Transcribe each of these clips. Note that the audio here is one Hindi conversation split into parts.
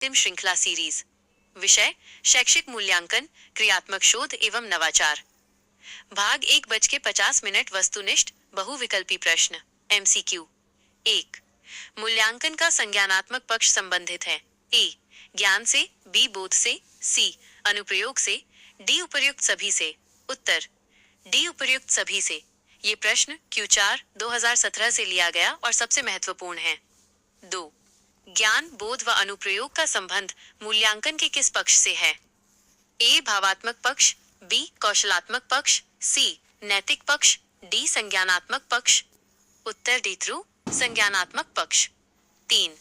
अंतिम श्रृंखला सीरीज। विषय शैक्षिक मूल्यांकन, क्रियात्मक शोध एवं नवाचार। भाग 1:50 वस्तुनिष्ठ बहुविकल्पी प्रश्न MCQ। 1। मूल्यांकन का संज्ञानात्मक पक्ष संबंधित है। ए ज्ञान से, बी बोध से, सी अनुप्रयोग से, डी उपर्युक्त सभी से। उत्तर डी उपर्युक्त सभी से। ये प्रश्न Q4 2017 से लिया गया और सबसे महत्वपूर्ण है। 2। ज्ञान, बोध व अनुप्रयोग का संबंध मूल्यांकन के किस पक्ष से है? ए भावात्मक पक्ष, बी कौशलात्मक पक्ष, सी नैतिक पक्ष, डी संज्ञानात्मक पक्ष। उत्तर डी थ्रू संज्ञानात्मक पक्ष। 3।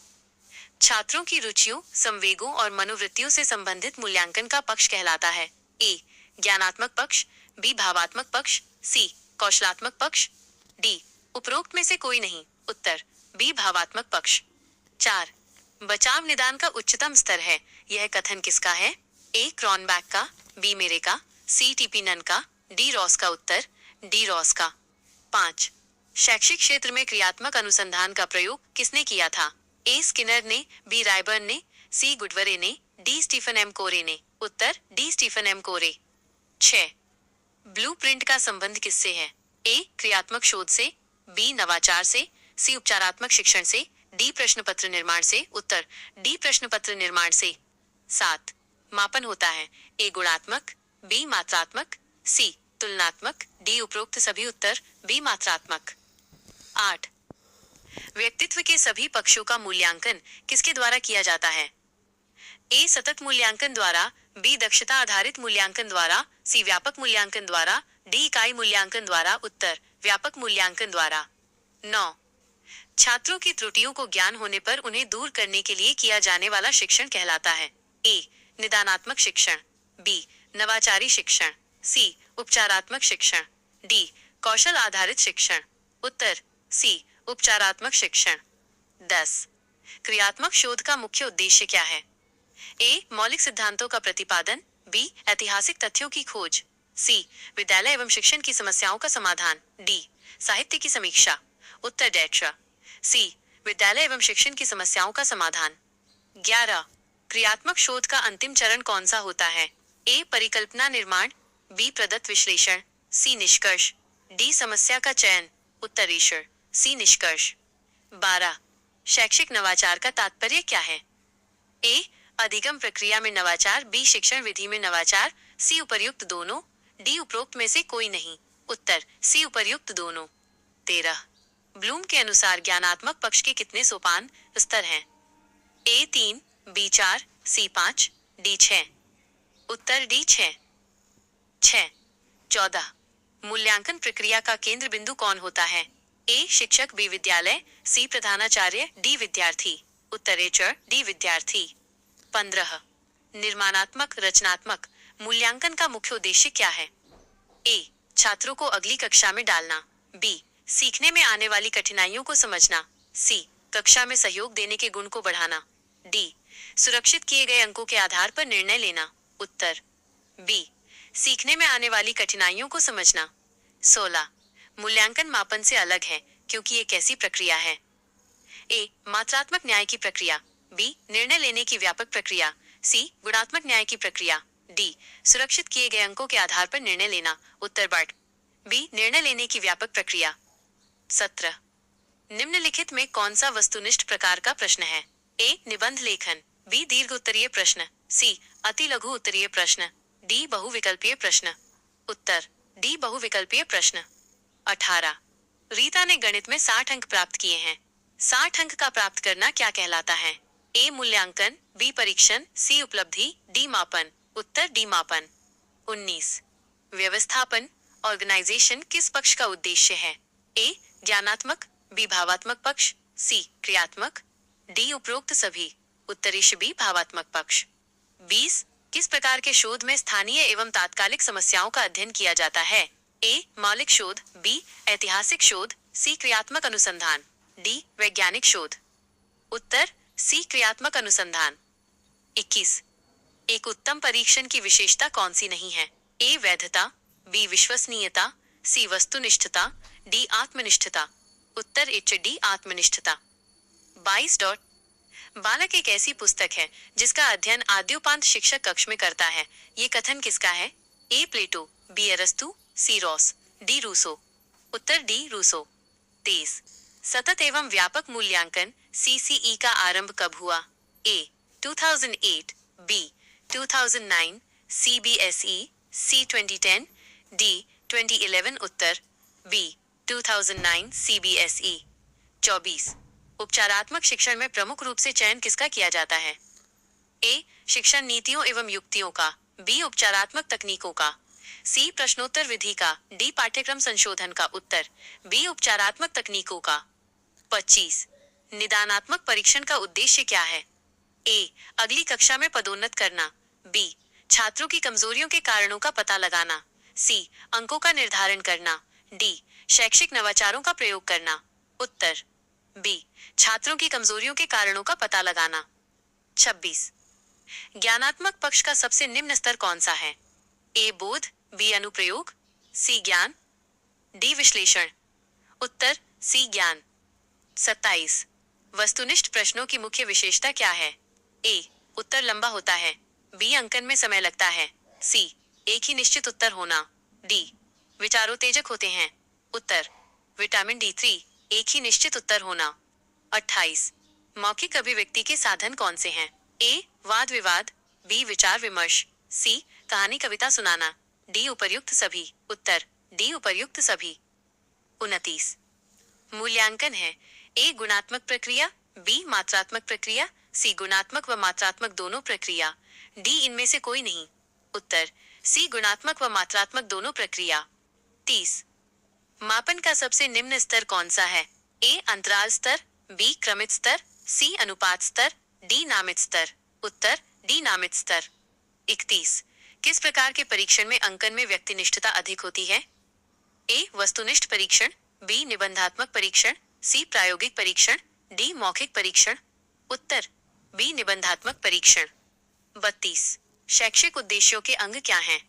छात्रों की रुचियों, संवेगों और मनोवृत्तियों से संबंधित मूल्यांकन का पक्ष कहलाता है। ए ज्ञानात्मक पक्ष, बी भावात्मक पक्ष, सी कौशलात्मक पक्ष, डी उपरोक्त में से कोई नहीं। उत्तर बी भावात्मक पक्ष। 4। बचाव निदान का उच्चतम स्तर है, यह कथन किसका है? ए क्रॉनबैक का, बी मेरे का, सी टीपी नन का, डी रॉस का। उत्तर डी रॉस का। 5। शैक्षिक क्षेत्र में क्रियात्मक अनुसंधान का प्रयोग किसने किया था? ए स्किनर ने, बी रायबर्न ने, सी गुडवरे ने, डी स्टीफन एम कोरे ने। उत्तर डी स्टीफन एम कोरे। 6। ब्लूप्रिंट का संबंध किससे है? ए क्रियात्मक शोध से, बी नवाचार से, सी उपचारात्मक शिक्षण से, डी प्रश्नपत्र निर्माण से। उत्तर डी प्रश्नपत्र निर्माण से। 7। मापन होता है। ए गुणात्मक, बी मात्रात्मक, सी तुलनात्मक, डी उपरोक्त सभी। उत्तर बी मात्रात्मक। 8। व्यक्तित्व के सभी पक्षों का मूल्यांकन किसके द्वारा किया जाता है? ए सतत मूल्यांकन द्वारा, बी दक्षता आधारित मूल्यांकन द्वारा, सी व्यापक मूल्यांकन द्वारा, डी इकाई मूल्यांकन द्वारा। उत्तर व्यापक मूल्यांकन द्वारा। 9। छात्रों की त्रुटियों को ज्ञान होने पर उन्हें दूर करने के लिए किया जाने वाला शिक्षण कहलाता है। ए निदानात्मक शिक्षण, बी नवाचारी शिक्षण, सी उपचारात्मक शिक्षण, डी कौशल आधारित शिक्षण। उत्तर सी उपचारात्मक शिक्षण। 10। क्रियात्मक शोध का मुख्य उद्देश्य क्या है? ए मौलिक सिद्धांतों का प्रतिपादन, बी ऐतिहासिक तथ्यों की खोज, सी विद्यालय एवं शिक्षण की समस्याओं का समाधान, डी साहित्य की समीक्षा। उत्तर डेट्रा सी विद्यालय एवं शिक्षण की समस्याओं का समाधान। 11। क्रियात्मक शोध का अंतिम चरण कौन सा होता है? ए परिकल्पना निर्माण, बी प्रदत्त विश्लेषण, सी निष्कर्ष, डी समस्या का चयन। उत्तर ईश्वर सी निष्कर्ष। 12। शैक्षिक नवाचार का तात्पर्य क्या है? ए अधिगम प्रक्रिया में नवाचार, बी शिक्षण विधि में नवाचार, सी उपर्युक्त दोनों, डी उपरोक्त में से कोई नहीं। उत्तर सी उपर्युक्त दोनों। 13। ब्लूम के अनुसार ज्ञानात्मक पक्ष के कितने सोपान स्तर हैं? ए 3, बी 4, सी 5, डी 6। उत्तर डी 6। 6। 14। मूल्यांकन प्रक्रिया का केंद्र बिंदु कौन होता है? ए शिक्षक, बी विद्यालय, सी प्रधानाचार्य, डी विद्यार्थी। उत्तर एचर डी विद्यार्थी। 15। निर्माणात्मक रचनात्मक मूल्यांकन का मुख्य उद्देश्य क्या है? ए छात्रों को अगली कक्षा में डालना, बी सीखने में आने वाली कठिनाइयों को समझना, सी कक्षा में सहयोग देने के गुण को बढ़ाना, डी सुरक्षित किए गए अंकों के आधार पर निर्णय लेना। उत्तर बी सीखने में आने वाली कठिनाइयों को समझना। 16। मूल्यांकन मापन से अलग है क्योंकि ये कैसी प्रक्रिया है? ए मात्रात्मक न्याय की प्रक्रिया, बी निर्णय लेने की व्यापक प्रक्रिया, सी गुणात्मक न्याय की प्रक्रिया, डी सुरक्षित किए गए अंकों के आधार पर निर्णय लेना। उत्तर बट बी निर्णय लेने की व्यापक प्रक्रिया। 17। निम्नलिखित में कौन सा वस्तुनिष्ठ प्रकार का प्रश्न है? ए निबंध लेखन, बी दीर्घ उत्तरीय प्रश्न, सी अति लघु उत्तरीय प्रश्न, डी बहुविकल्पीय प्रश्न। उत्तर डी बहुविकल्पीय प्रश्न। 18। रीता ने गणित में 60 अंक प्राप्त किए हैं। 60 अंक का प्राप्त करना क्या कहलाता है? ए मूल्यांकन, बी परीक्षण, सी उपलब्धि, डी मापन। उत्तर डी मापन। 19। व्यवस्थापन ऑर्गेनाइजेशन किस पक्ष का उद्देश्य है? ए ज्ञानात्मक, बी भावात्मक पक्ष, सी क्रियात्मक, डी उपरोक्त सभी। उत्तरीश बी भावात्मक पक्ष। 20। किस प्रकार के शोध में स्थानीय एवं तात्कालिक समस्याओं का अध्ययन किया जाता है? ए मौलिक शोध, बी ऐतिहासिक शोध, सी क्रियात्मक अनुसंधान, डी वैज्ञानिक शोध। उत्तर सी क्रियात्मक अनुसंधान। 21। एक उत्तम परीक्षण की विशेषता कौन सी नहीं है? ए वैधता, बी विश्वसनीयता, सी वस्तुनिष्ठता, डी आत्मनिष्ठता। उत्तर एच डी आत्मनिष्ठता। 22। बालक एक ऐसी पुस्तक है जिसका अध्ययन आद्योपांत शिक्षक कक्ष में करता है। ये कथन किसका है? ए प्लेटो, बी अरस्तु, सी रॉस, डी रूसो। उत्तर डी रूसो। 23। सतत एवं व्यापक मूल्यांकन सीसीई का आरंभ कब हुआ? ए 2008, बी 2009, सीबीएसई, सी 2010, डी 2011। उत्तर बी 2009 सीबीएसई। 24। उपचारात्मक शिक्षण में प्रमुख रूप से चयन किसका किया जाता है? ए शिक्षण नीतियों एवं युक्तियों का, बी उपचारात्मक तकनीकों का, सी प्रश्नोत्तर विधि का, डी पाठ्यक्रम संशोधन का। उत्तर बी उपचारात्मक तकनीकों का। 25। निदानात्मक परीक्षण का उद्देश्य क्या है? ए अगली कक्षा में पदोन्नत करना, बी छात्रों की कमजोरियों के कारणों का पता लगाना, सी अंकों का निर्धारण करना, डी शैक्षिक नवाचारों का प्रयोग करना। उत्तर बी छात्रों की कमजोरियों के कारणों का पता लगाना। 26। ज्ञानात्मक पक्ष का सबसे निम्न स्तर कौन सा है? ए बोध, बी अनुप्रयोग, सी ज्ञान, डी विश्लेषण। उत्तर सी ज्ञान। 27। वस्तुनिष्ठ प्रश्नों की मुख्य विशेषता क्या है? ए उत्तर लंबा होता है, बी अंकन में समय लगता है, सी एक ही निश्चित उत्तर होना, डी विचारोत्तेजक होते हैं। उत्तर विटामिन D3, एक ही निश्चित उत्तर होना। 28। मौखिक अभिव्यक्ति के साधन कौन से हैं? ए वाद विवाद, बी विचार विमर्श, सी कहानी कविता सुनाना, डी उपर्युक्त सभी। उत्तर डी उपर्युक्त सभी। 29। मूल्यांकन है ए गुणात्मक प्रक्रिया, बी मात्रात्मक प्रक्रिया, सी गुणात्मक व मात्रात्मक दोनों प्रक्रिया, डी इनमें से कोई नहीं। उत्तर सी गुणात्मक व मात्रात्मक दोनों प्रक्रिया। 30। मापन का सबसे निम्न स्तर कौन सा है? ए अंतराल स्तर, बी क्रमित स्तर, सी अनुपात स्तर, डी नामित स्तर। उत्तर डी नामित स्तर। 31। किस प्रकार के परीक्षण में अंकन में व्यक्तिनिष्ठता अधिक होती है? ए वस्तुनिष्ठ परीक्षण, बी निबंधात्मक परीक्षण, सी प्रायोगिक परीक्षण, डी मौखिक परीक्षण। उत्तर बी निबंधात्मक परीक्षण। 32। शैक्षिक उद्देश्यों के अंग क्या हैं?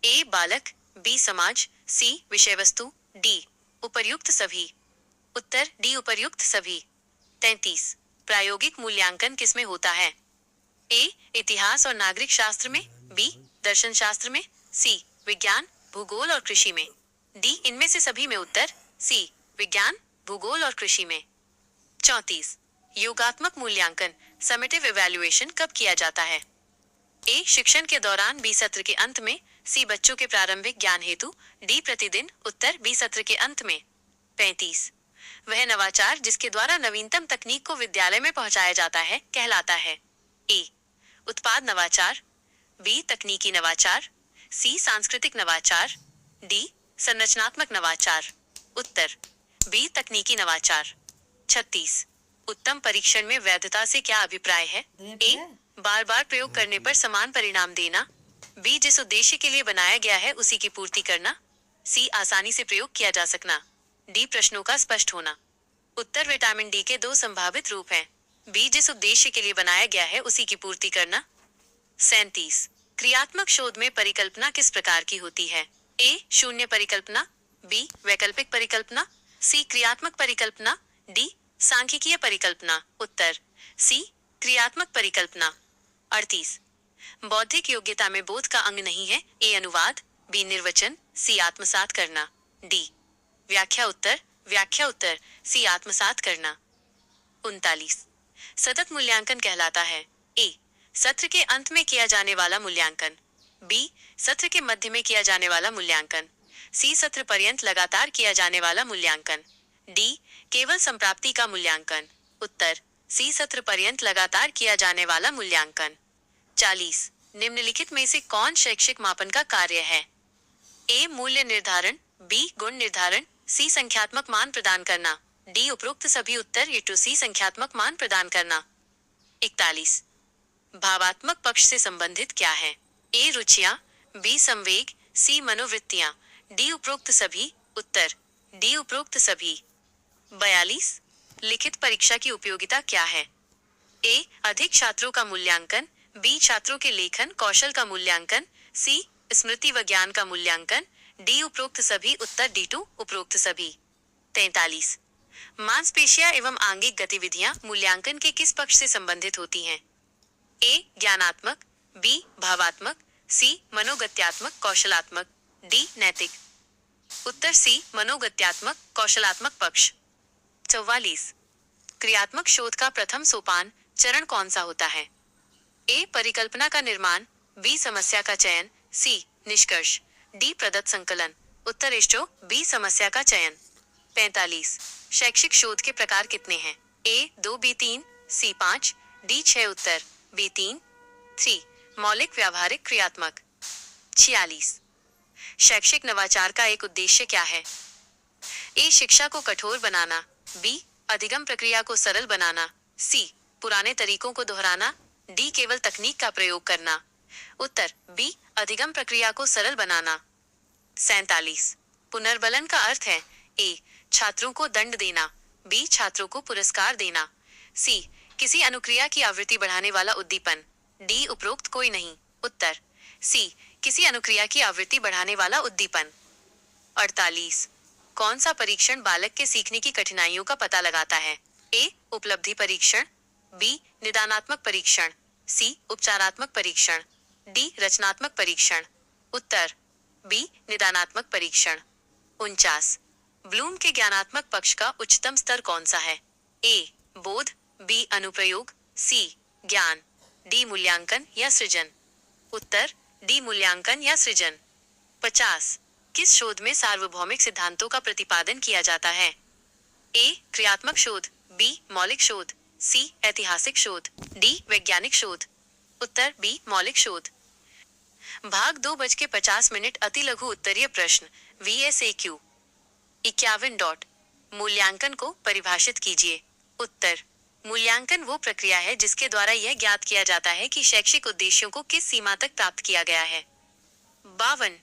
ए बालक, बी समाज, सी विषय वस्तु, डी उपर्युक्त सभी। उत्तर डी उपर्युक्त सभी। 33। प्रायोगिक मूल्यांकन किसमें होता है? ए इतिहास और नागरिक शास्त्र में, बी दर्शन शास्त्र में, सी विज्ञान, भूगोल और कृषि में, डी इनमें से सभी में। उत्तर सी विज्ञान, भूगोल और कृषि में। 34। योगात्मक मूल्यांकन समेटिव इवैल्यूएशन कब किया जाता है? ए शिक्षण के दौरान, बी सत्र के अंत में, सी बच्चों के प्रारंभिक ज्ञान हेतु, डी प्रतिदिन। उत्तर बी सत्र के अंत में। 35। वह नवाचार जिसके द्वारा नवीनतम तकनीक को विद्यालय में पहुंचाया जाता है कहलाता है? ए उत्पाद नवाचार, बी तकनीकी नवाचार, सी सांस्कृतिक नवाचार, डी संरचनात्मक नवाचार। उत्तर बी तकनीकी नवाचार। 36। उत्तम परीक्षण में वैधता से क्या अभिप्राय है? ए बार बार प्रयोग करने पर समान परिणाम देना, बी जिस उद्देश्य के लिए बनाया गया है उसी की पूर्ति करना, सी आसानी से प्रयोग किया जा सकना, डी प्रश्नों का स्पष्ट होना। उत्तर विटामिन डी के दो संभावित रूप हैं, बी जिस उद्देश्य के लिए बनाया गया है उसी की पूर्ति करना। 37। क्रियात्मक शोध में परिकल्पना किस प्रकार की होती है? ए शून्य परिकल्पना, बी वैकल्पिक परिकल्पना, सी क्रियात्मक परिकल्पना, डी सांख्यिकीय परिकल्पना। उत्तर सी क्रियात्मक परिकल्पना। 38। बौद्धिक योग्यता में बोध का अंग नहीं है? ए अनुवाद, बी निर्वचन, सी आत्मसात करना, डी व्याख्या। उत्तर सी आत्मसात करना। 39। सतत मूल्यांकन कहलाता है? ए सत्र के अंत में किया जाने वाला मूल्यांकन, बी सत्र के मध्य में किया जाने वाला मूल्यांकन, सी सत्र पर्यंत लगातार किया जाने वाला मूल्यांकन, डी केवल संप्राप्ति का मूल्यांकन। उत्तर सी सत्र पर्यंत लगातार किया जाने वाला मूल्यांकन। 40। निम्नलिखित में से कौन शैक्षिक मापन का कार्य है? ए मूल्य निर्धारण, बी गुण निर्धारण, सी संख्यात्मक मान प्रदान करना, डी उपरोक्त सभी। उत्तर ये टू सी संख्यात्मक मान प्रदान करना। 41। भावात्मक पक्ष से संबंधित क्या है? ए रुचियां, बी संवेग, सी मनोवृत्तियां, डी उपरोक्त सभी। उत्तर डी उपरोक्त सभी। 42। लिखित परीक्षा की उपयोगिता क्या है? ए अधिक छात्रों का मूल्यांकन, बी छात्रों के लेखन कौशल का मूल्यांकन, सी स्मृति व ज्ञान का मूल्यांकन, डी उपरोक्त सभी। उत्तर डी टू उपरोक्त सभी। 43। मांसपेशियां एवं आंगिक गतिविधियां मूल्यांकन के किस पक्ष से संबंधित होती हैं? ए ज्ञानात्मक, बी भावात्मक, सी मनोगत्यात्मक कौशलात्मक, डी नैतिक। उत्तर सी मनोगत्यात्मक कौशलात्मक पक्ष। 44। क्रियात्मक शोध का प्रथम सोपान चरण कौन सा होता है? ए परिकल्पना का निर्माण, बी समस्या का चयन, सी निष्कर्ष, डी प्रदत्त संकलन। उत्तर इष्टो बी समस्या का चयन। 45। शैक्षिक शोध के प्रकार कितने हैं? ए 2, बी 3, सी 5, डी 6। उत्तर बी 3, 3 मौलिक व्यावहारिक क्रियात्मक। 46। शैक्षिक नवाचार का एक उद्देश्य क्या है? ए शिक्षा को कठोर बनाना, बी अधिगम प्रक्रिया को सरल बनाना, सी पुराने तरीकों को दोहराना, डी केवल तकनीक का प्रयोग करना। उत्तर बी अधिगम प्रक्रिया को सरल बनाना। 47। पुनर्बलन का अर्थ है ए छात्रों को दंड देना, बी छात्रों को पुरस्कार देना, सी किसी अनुक्रिया की आवृत्ति बढ़ाने वाला उद्दीपन, डी उपरोक्त कोई नहीं। उत्तर सी किसी अनुक्रिया की आवृत्ति बढ़ाने वाला उद्दीपन। 48। कौन सा परीक्षण बालक के सीखने की कठिनाइयों का पता लगाता है? ए उपलब्धि परीक्षण, बी निदानात्मक परीक्षण, सी उपचारात्मक परीक्षण, डी रचनात्मक परीक्षण। उत्तर बी निदानात्मक परीक्षण। 49। ब्लूम के ज्ञानात्मक पक्ष का उच्चतम स्तर कौन सा है? ए बोध, बी अनुप्रयोग, सी ज्ञान, डी मूल्यांकन या सृजन। उत्तर डी मूल्यांकन या सृजन। 50। किस शोध में सार्वभौमिक सिद्धांतों का प्रतिपादन किया जाता है? ए क्रियात्मक शोध, बी मौलिक शोध, सी ऐतिहासिक शोध, डी वैज्ञानिक शोध। उत्तर बी मौलिक शोध। भाग 2:50 अति लघु उत्तरीय प्रश्न VSAQ। 51. मूल्यांकन को परिभाषित कीजिए। उत्तर मूल्यांकन वो प्रक्रिया है जिसके द्वारा यह ज्ञात किया जाता है कि शैक्षिक उद्देश्यों को किस सीमा तक प्राप्त किया गया है। 52.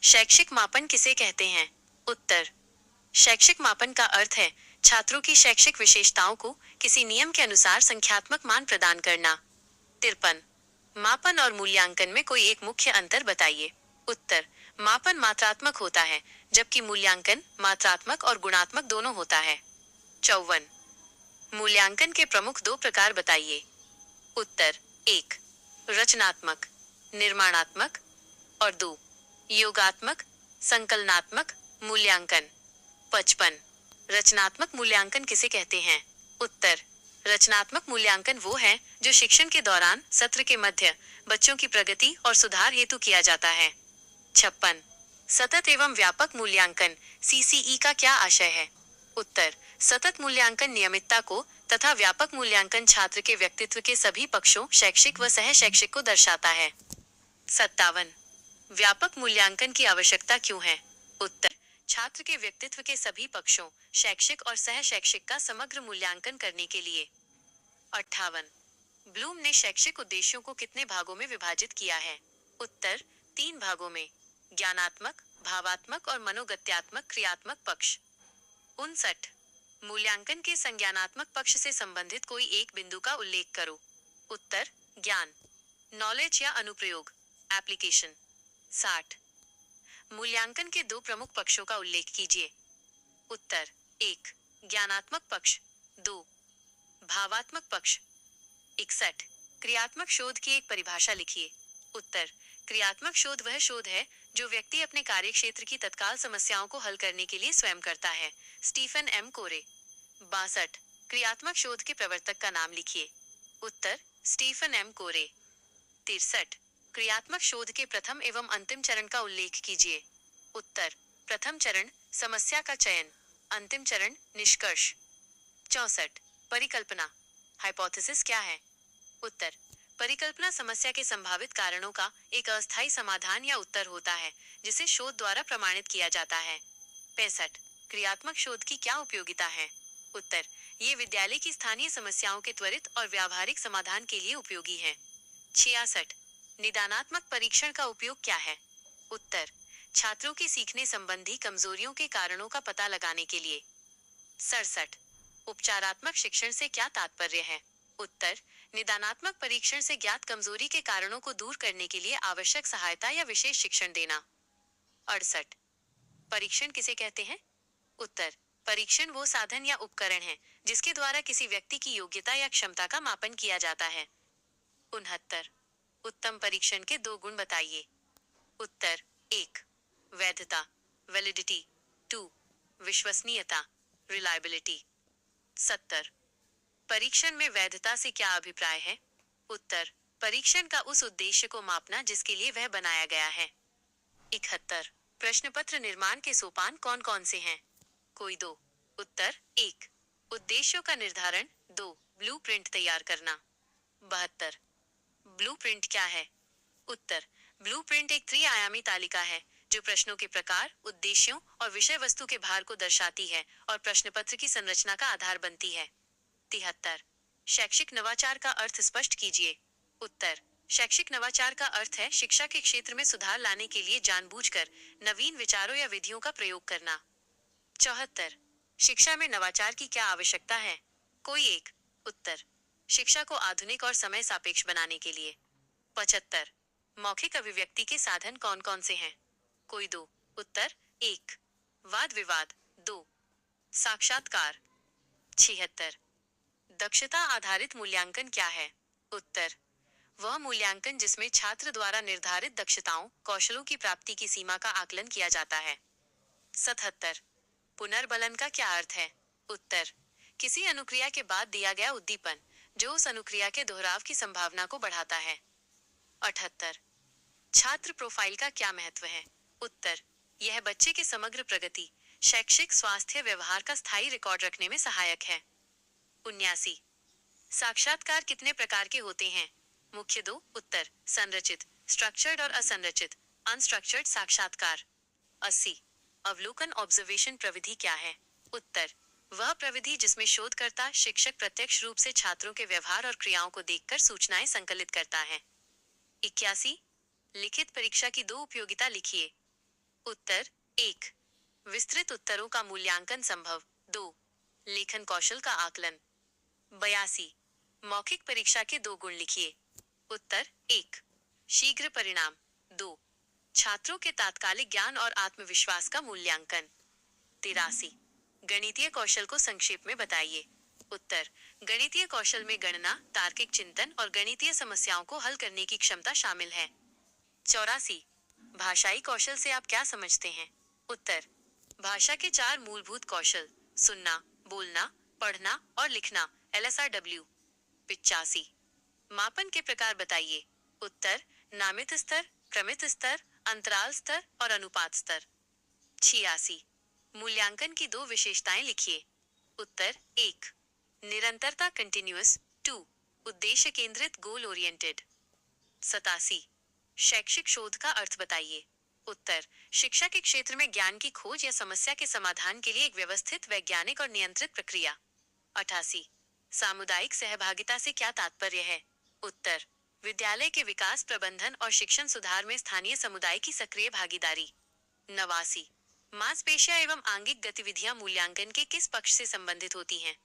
शैक्षिक मापन किसे कहते हैं? उत्तर शैक्षिक मापन का अर्थ है छात्रों की शैक्षिक विशेषताओं को किसी नियम के अनुसार संख्यात्मक मान प्रदान करना। 53. मापन और मूल्यांकन में कोई एक मुख्य अंतर बताइए। उत्तर मापन मात्रात्मक होता है जबकि मूल्यांकन मात्रात्मक और गुणात्मक दोनों होता है। 54. मूल्यांकन के प्रमुख 2 प्रकार बताइए। उत्तर 1 रचनात्मक निर्माणात्मक और 2 योगात्मक संकलनात्मक मूल्यांकन। 55. रचनात्मक मूल्यांकन किसे कहते हैं? उत्तर रचनात्मक मूल्यांकन वो है जो शिक्षण के दौरान सत्र के मध्य बच्चों की प्रगति और सुधार हेतु किया जाता है। 56. सतत एवं व्यापक मूल्यांकन CCE का क्या आशय है? उत्तर सतत मूल्यांकन नियमितता को तथा व्यापक मूल्यांकन छात्र के व्यक्तित्व के सभी पक्षों शैक्षिक व सह शैक्षिक को दर्शाता है। 57. व्यापक मूल्यांकन की आवश्यकता क्यों है? उत्तर छात्र के व्यक्तित्व के सभी पक्षों शैक्षिक और सह शैक्षिक का समग्र मूल्यांकन करने के लिए। 58. ब्लूम ने शैक्षिक उद्देश्यों को कितने भागों में विभाजित किया है? उत्तर 3 भागों में, ज्ञानात्मक, भावात्मक और मनोगत्यात्मक क्रियात्मक पक्ष। 59. मूल्यांकन के संज्ञानात्मक पक्ष से संबंधित कोई एक बिंदु का उल्लेख करो। उत्तर ज्ञान, नॉलेज या अनुप्रयोग, एप्लीकेशन। 60. मूल्यांकन के 2 प्रमुख पक्षों का उल्लेख कीजिए। उत्तर 1 ज्ञानात्मक पक्ष, 2 भावात्मक पक्ष। 61. क्रियात्मक शोध की एक परिभाषा लिखिए। उत्तर क्रियात्मक शोध वह शोध है जो व्यक्ति अपने कार्यक्षेत्र की तत्काल समस्याओं को हल करने के लिए स्वयं करता है। स्टीफन M कोरे। 62. क्रियात्मक शोध के प्रवर्तक का नाम लिखिए। उत्तर स्टीफन M कोरे। 63. क्रियात्मक शोध के प्रथम एवं अंतिम चरण का उल्लेख कीजिए। उत्तर प्रथम चरण समस्या का चयन, अंतिम चरण निष्कर्ष। 64. परिकल्पना हाइपोथेसिस क्या है? उत्तर परिकल्पना समस्या के संभावित कारणों का एक अस्थायी समाधान या उत्तर होता है जिसे शोध द्वारा प्रमाणित किया जाता है। 65. क्रियात्मक शोध की क्या उपयोगिता है? उत्तर ये विद्यालय की स्थानीय समस्याओं के त्वरित और व्यावहारिक समाधान के लिए उपयोगी है। 66. निदानात्मक परीक्षण का उपयोग क्या है? उत्तर छात्रों की सीखने संबंधी कमजोरियों के कारणों का पता लगाने के लिए। 67. उपचारात्मक शिक्षण से क्या तात्पर्य है? उत्तर निदानात्मक परीक्षण से ज्ञात कमजोरी के कारणों को दूर करने के लिए आवश्यक सहायता या विशेष शिक्षण देना। 68. परीक्षण किसे कहते हैं? उत्तर परीक्षण वो साधन या उपकरण है जिसके द्वारा किसी व्यक्ति की योग्यता या क्षमता का मापन किया जाता है। 69। उत्तम परीक्षण के दो गुण बताइए। उत्तर 1, वैधता, वैलिडिटी। 2, विश्वसनीयता, रिलायबिलिटी। 70। परीक्षण में वैधता से क्या अभिप्राय है? उत्तर, परीक्षण का उस उद्देश्य को मापना जिसके लिए वह बनाया गया है। 71। प्रश्न पत्र निर्माण के सोपान कौन कौन से हैं? कोई दो। उत्तर 1, उद्देश्यों का निर्धारण। 2, ब्लूप्रिंट तैयार करना। 72। ब्लूप्रिंट क्या है? उत्तर, ब्लूप्रिंट एक त्रिआयामी तालिका है जो प्रश्नों के प्रकार, उद्देश्यों और विषय वस्तु के भार को दर्शाती है और प्रश्न पत्र की संरचना का आधार बनती है। 73। शैक्षिक नवाचार का अर्थ स्पष्ट कीजिए। उत्तर, शैक्षिक नवाचार का अर्थ है शिक्षा के क्षेत्र में सुधार लाने के लिए जानबूझकर नवीन विचारों या विधियों का प्रयोग करना। 74। शिक्षा में नवाचार की क्या आवश्यकता है? कोई एक। उत्तर, शिक्षा को आधुनिक और समय सापेक्ष बनाने के लिए। 75। मौखिक अभिव्यक्ति के साधन कौन कौन से हैं? कोई दो। उत्तर 1, वाद विवाद। 2, साक्षात्कार। 76। दक्षता आधारित मूल्यांकन क्या है? उत्तर, वह मूल्यांकन जिसमें छात्र द्वारा निर्धारित दक्षताओं, कौशलों की प्राप्ति की सीमा का आकलन किया जाता है। 77। पुनर्बलन का क्या अर्थ है? उत्तर, किसी अनुक्रिया के बाद दिया गया उद्दीपन जो उस अनुक्रिया के दोहराव की संभावना को बढ़ाता है। 78। छात्र प्रोफाइल का क्या महत्व है? उत्तर, यह बच्चे के समग्र प्रगति, शैक्षिक, स्वास्थ्य, व्यवहार का स्थायी रिकॉर्ड रखने में सहायक है। 79। साक्षात्कार कितने प्रकार के होते हैं? मुख्य दो। उत्तर, संरचित, स्ट्रक्चर्ड और असंरचित, अनस्ट्रक्चर्ड साक्षात्कार। 80। अवलोकन ऑब्जर्वेशन प्रविधि क्या है? उत्तर, वह प्रविधि जिसमें शोधकर्ता, शिक्षक प्रत्यक्ष रूप से छात्रों के व्यवहार और क्रियाओं को देखकर सूचनाएं संकलित करता है। 81। लिखित परीक्षा की दो उपयोगिता लिखिए। उत्तर 1, विस्तृत उत्तरों का मूल्यांकन संभव। 2, लेखन कौशल का आकलन। 82। मौखिक परीक्षा के दो गुण लिखिए। उत्तर 1, शीघ्र परिणाम। 2, छात्रों के तात्कालिक ज्ञान और आत्मविश्वास का मूल्यांकन। 83। गणितीय कौशल को संक्षेप में बताइए। उत्तर, गणितीय कौशल में गणना, तार्किक चिंतन और गणितीय समस्याओं को हल करने की क्षमता शामिल है। 84। भाषाई कौशल से आप क्या समझते हैं? उत्तर, भाषा के 4 मूलभूत कौशल, सुनना, बोलना, पढ़ना और लिखना, LSRW। 85। मापन के प्रकार बताइए। उत्तर, नामित स्तर, क्रमित स्तर, अंतराल स्तर और अनुपात स्तर। 86। मूल्यांकन की दो विशेषताएं लिखिए। उत्तर 1, निरंतरता कंटिन्यूअस। 2, उद्देश्य केंद्रित गोल ओरिएंटेड। 87। शैक्षिक शोध का अर्थ बताइए। उत्तर, शिक्षा के क्षेत्र में ज्ञान की खोज या समस्या के समाधान के लिए एक व्यवस्थित, वैज्ञानिक और नियंत्रित प्रक्रिया। 88। सामुदायिक सहभागिता से क्या तात्पर्य है? उत्तर, विद्यालय के विकास, प्रबंधन और शिक्षण सुधार में स्थानीय समुदाय की सक्रिय भागीदारी। 89। मांसपेशियां एवं आंगिक गतिविधियां मूल्यांकन के किस पक्ष से संबंधित होती हैं?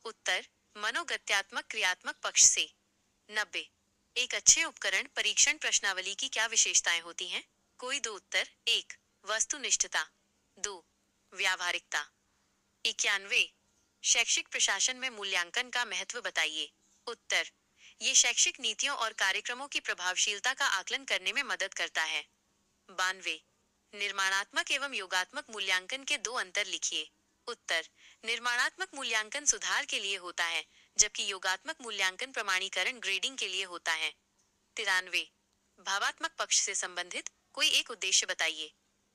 उत्तर, मनोगत्यात्मक क्रियात्मक पक्ष से। 90। एक अच्छे उपकरण परीक्षण प्रश्नावली की क्या विशेषताएं होती हैं? कोई दो उत्तर। 1, वस्तुनिष्ठता। 2, व्यावहारिकता। 91। शैक्षिक प्रशासन में मूल्यांकन का महत्व बताइए। उत्तर, ये शैक्षिक नीतियों और कार्यक्रमों की प्रभावशीलता का आकलन करने में मदद करता है। 92। निर्माणात्मक एवं योगात्मक मूल्यांकन के दो अंतर लिखिए। उत्तर, निर्माणात्मक मूल्यांकन सुधार के लिए होता है, जबकि योगात्मक मूल्यांकन प्रमाणीकरण, ग्रेडिंग के लिए होता है। 93। भावात्मक पक्ष से संबंधित कोई एक उद्देश्य बताइए।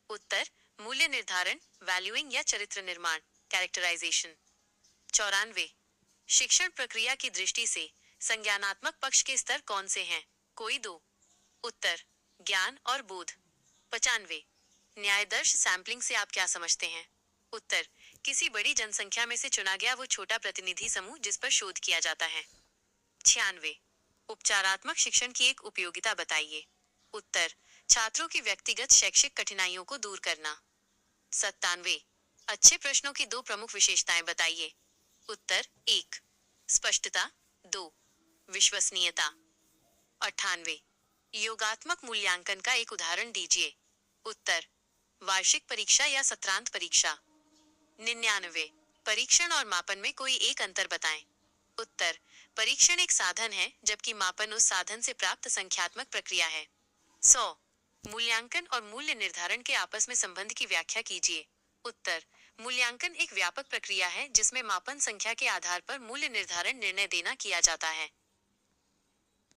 उत्तर, मूल्य निर्धारण, वैल्यूइंग या चरित्र निर्माण, कैरेक्टराइजेशन। 94। शिक्षण प्रक्रिया की दृष्टि से संज्ञानात्मक पक्ष के स्तर कौन से हैं? कोई दो। उत्तर, ज्ञान और बोध। 95। न्यायदर्श सैंपलिंग से आप क्या समझते हैं? उत्तर, किसी बड़ी जनसंख्या में से चुना गया वो छोटा प्रतिनिधि समूह जिस पर शोध किया जाता है। 96। उपचारात्मक शिक्षण की एक उपयोगिता बताइए। उत्तर, छात्रों की व्यक्तिगत शैक्षिक कठिनाइयों को दूर करना। 97। अच्छे प्रश्नों की दो प्रमुख विशेषताएं बताइए। उत्तर, 1, स्पष्टता। 2, विश्वसनीयता। 98। योगात्मक मूल्यांकन का एक उदाहरण दीजिए। उत्तर, वार्षिक परीक्षा या सत्रांत परीक्षा। 99। परीक्षण और मापन में कोई एक अंतर बताएं। उत्तर, परीक्षण एक साधन है जबकि मापन उस साधन से प्राप्त संख्यात्मक प्रक्रिया है। 100। मूल्यांकन और मूल्य निर्धारण के आपस में संबंध की व्याख्या कीजिए। उत्तर, मूल्यांकन एक व्यापक प्रक्रिया है जिसमें मापन संख्या के आधार पर मूल्य निर्धारण निर्णय देना किया जाता है।